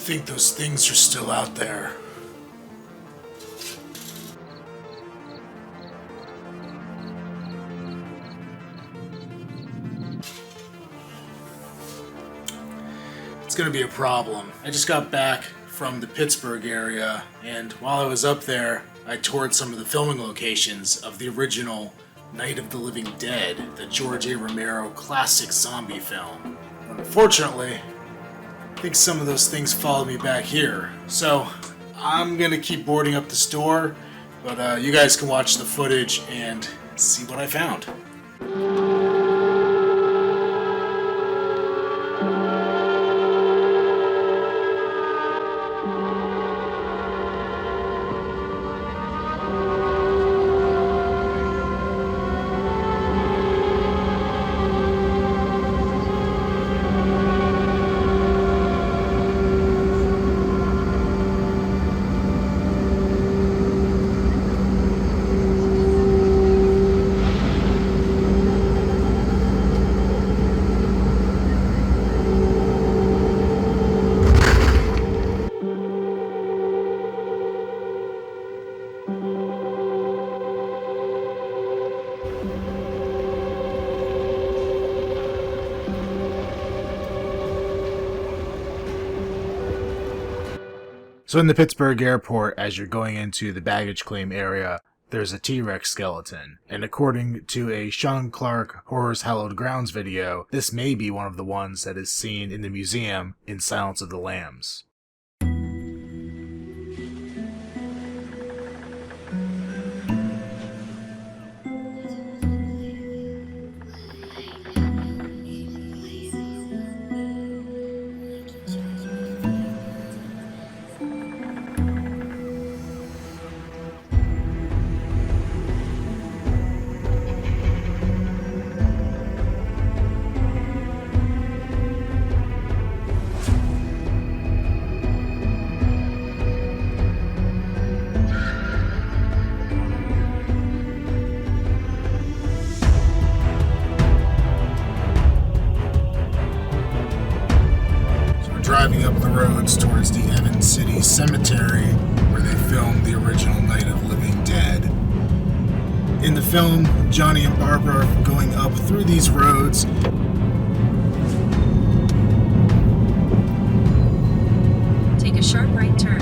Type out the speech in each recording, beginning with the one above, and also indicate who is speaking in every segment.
Speaker 1: think those things are still out there. It's gonna be a problem. I just got back from the Pittsburgh area, and while I was up there, I toured some of the filming locations of the original Night of the Living Dead, the George A Romero classic zombie film. Unfortunately, I think some of those things followed me back here. So, I'm gonna keep boarding up the store, but you guys can watch the footage and see what I found. So in the Pittsburgh airport, as you're going into the baggage claim area, there's a T-Rex skeleton. And according to a Sean Clark Horrors Hallowed Grounds video, this may be one of the ones that is seen in the museum in Silence of the Lambs. Driving up the roads towards the Evans City Cemetery, where they filmed the original Night of the Living Dead. In the film, Johnny and Barbara are going up through these roads.
Speaker 2: Take a sharp right turn.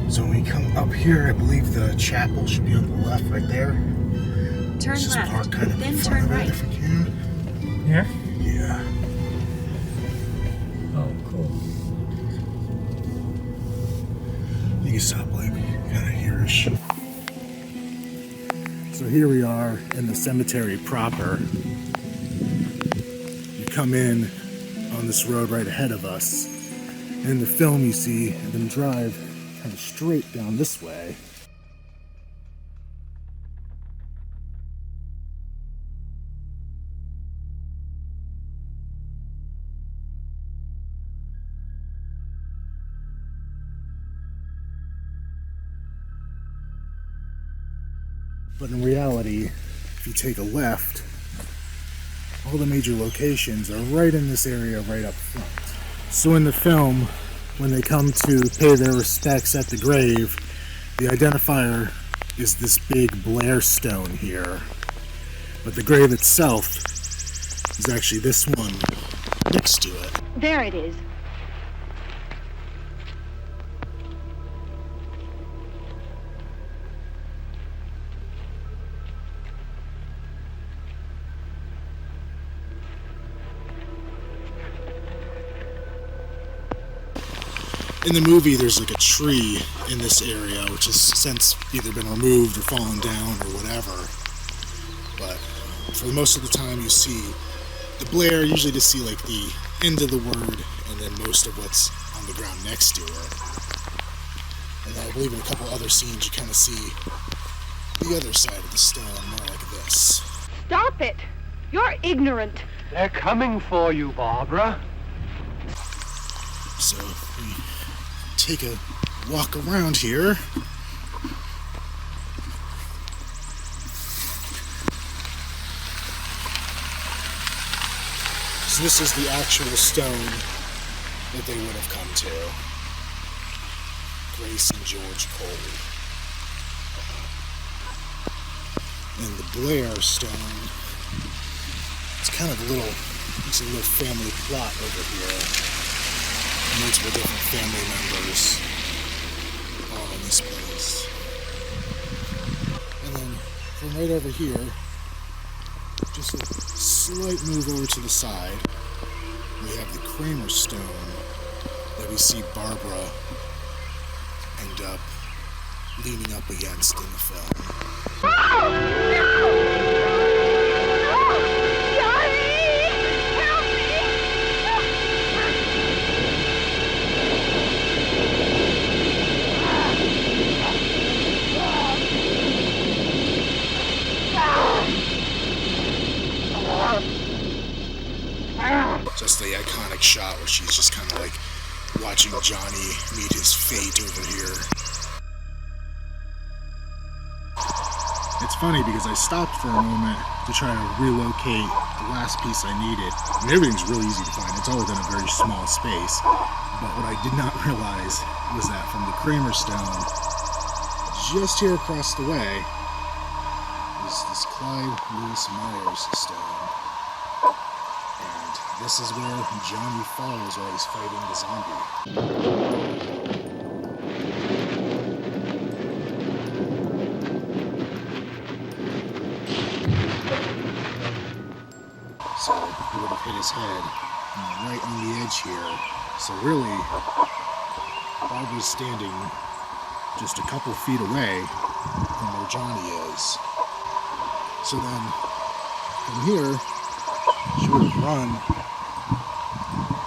Speaker 1: So when we come up here, I believe the chapel should be on the left right there.
Speaker 2: Turn
Speaker 1: Let's just
Speaker 2: left,
Speaker 1: park kind of in
Speaker 2: then
Speaker 1: front
Speaker 2: turn
Speaker 1: of it
Speaker 2: right.
Speaker 1: if we can.
Speaker 3: Here?
Speaker 1: Yeah.
Speaker 3: Oh, cool.
Speaker 1: You can stop like kind of here-ish. So here we are in the cemetery proper. You come in on this road right ahead of us. In the film you see them drive kind of straight down this way. But in reality, if you take a left, all the major locations are right in this area right up front. So in the film, when they come to pay their respects at the grave, the identifier is this big Blair stone here. But the grave itself is actually this one next to it.
Speaker 2: There it is.
Speaker 1: In the movie, there's like a tree in this area, which has since either been removed or fallen down or whatever. But for most of the time, you see the blare. Usually, just see like the end of the word, and then most of what's on the ground next to it. And then I believe in a couple other scenes, you kind of see the other side of the stone, more like this.
Speaker 3: Stop it! You're ignorant.
Speaker 4: They're coming for you, Barbara.
Speaker 1: So we take a walk around here. So this is the actual stone that they would have come to. Grace and George Cole. And the Blair stone, it's kind of it's a little family plot over here. Multiple different family members all in this place. And then from right over here, just a slight move over to the side, we have the Kramer stone that we see Barbara end up leaning up against in the film. Just the iconic shot where she's just kind of like watching Johnny meet his fate over here. It's funny because I stopped for a moment to try to relocate the last piece I needed. I mean, everything's really easy to find. It's all within a very small space. But what I did not realize was that from the Kramer stone, just here across the way, is this Clyde Lewis Myers stone. And this is where Johnny falls while he's fighting the zombie. So he would have hit his head right on the edge here. So really, Barbara's standing just a couple feet away from where Johnny is. So then, from here, she would have run,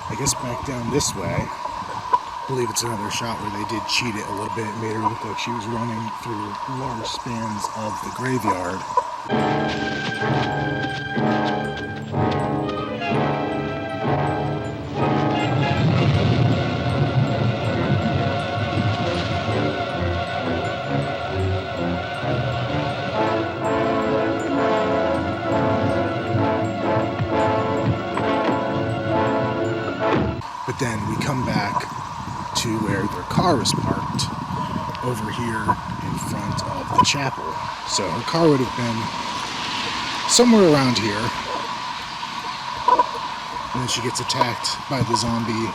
Speaker 1: I guess, back down this way. I believe it's another shot where they did cheat it a little bit. It made her look like she was running through large spans of the graveyard. But then we come back to where their car is parked over here in front of the chapel. So her car would have been somewhere around here. And then she gets attacked by the zombie.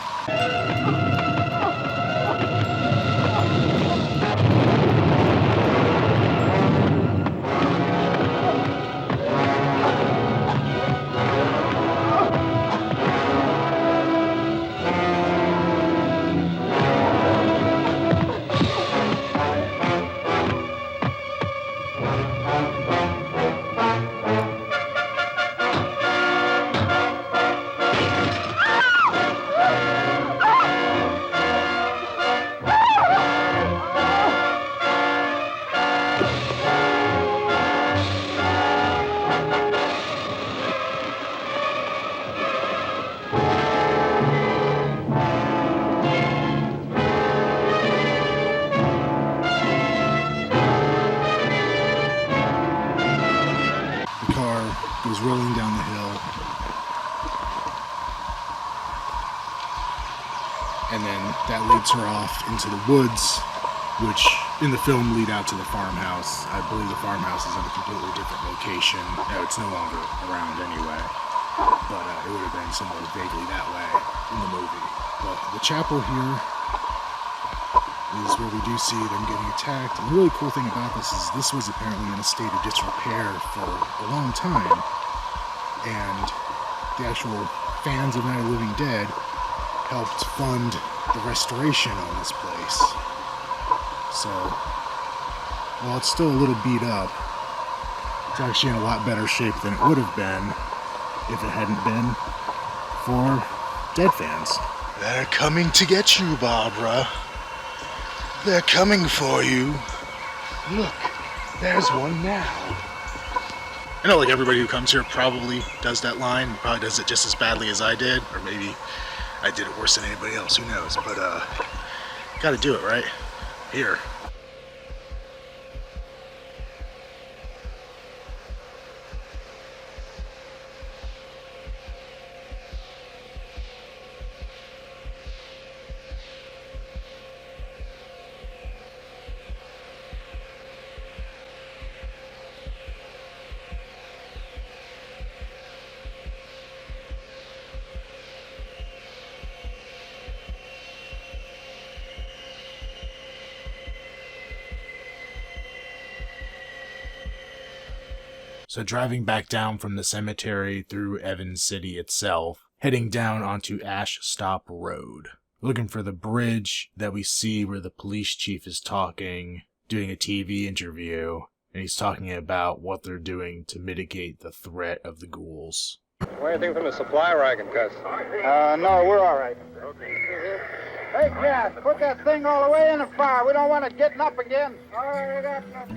Speaker 1: Goes rolling down the hill, and then that leads her off into the woods, which in the film lead out to the farmhouse. I believe the farmhouse is in a completely different location. No, it's no longer around anyway, but it would have been somewhere vaguely that way in the movie. But the chapel here is where we do see them getting attacked. And the really cool thing about this is this was apparently in a state of disrepair for a long time. And the actual fans of Night of the Living Dead helped fund the restoration on this place. So, while it's still a little beat up, it's actually in a lot better shape than it would have been if it hadn't been for Dead fans. They're coming to get you, Barbara. They're coming for you. Look, there's one now. I know, like, everybody who comes here probably does that line, probably does it just as badly as I did, or maybe I did it worse than anybody else, who knows, but gotta do it, right? Here. So driving back down from the cemetery through Evans City itself, heading down onto Ash Stop Road, looking for the bridge that we see where the police chief is talking, doing a TV interview, and he's talking about what they're doing to mitigate the threat of the ghouls.
Speaker 5: What do you think from the supply wagon, Cuz?
Speaker 6: No, we're all right. Hey, Cass, put that thing all the way in the fire. We don't want it getting up again.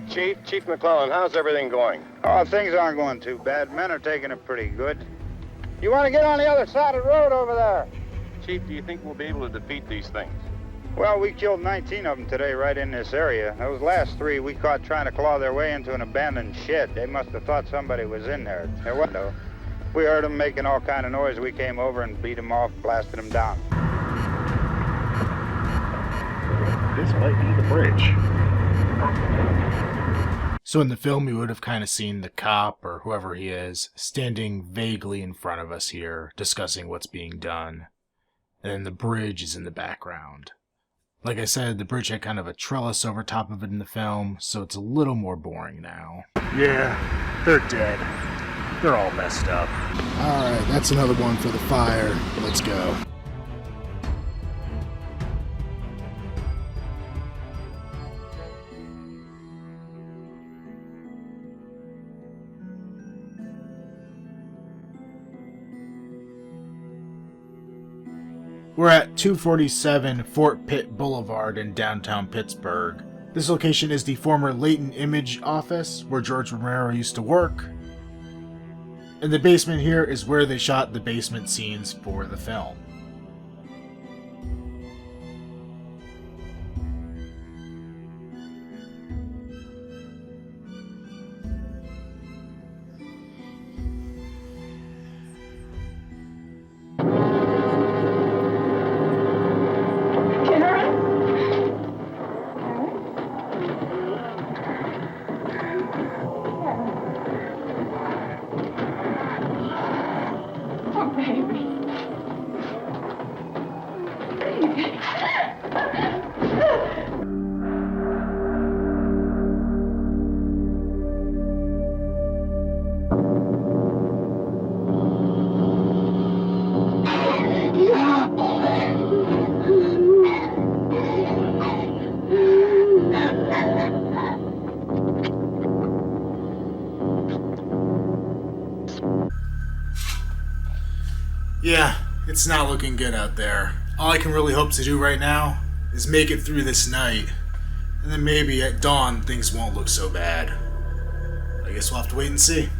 Speaker 5: Chief McClellan, how's everything going?
Speaker 6: Oh, things aren't going too bad. Men are taking it pretty good. You want to get on the other side of the road over there?
Speaker 5: Chief, do you think we'll be able to defeat these things?
Speaker 6: Well, we killed 19 of them today right in this area. Those last 3 we caught trying to claw their way into an abandoned shed. They must have thought somebody was in there. There wasn't, though. We heard them making all kind of noise. We came over and beat them off, blasted them down.
Speaker 1: This might be the bridge. So in the film, we would have kind of seen the cop, or whoever he is, standing vaguely in front of us here, discussing what's being done. And then the bridge is in the background. Like I said, the bridge had kind of a trellis over top of it in the film, so it's a little more boring now. Yeah, they're dead. They're all messed up. Alright, that's another one for the fire. Let's go. We're at 247 Fort Pitt Boulevard in downtown Pittsburgh. This location is the former Latent Image office where George Romero used to work. And the basement here is where they shot the basement scenes for the film. Yeah, it's not looking good out there. All I can really hope to do right now is make it through this night, and then maybe at dawn things won't look so bad. I guess we'll have to wait and see.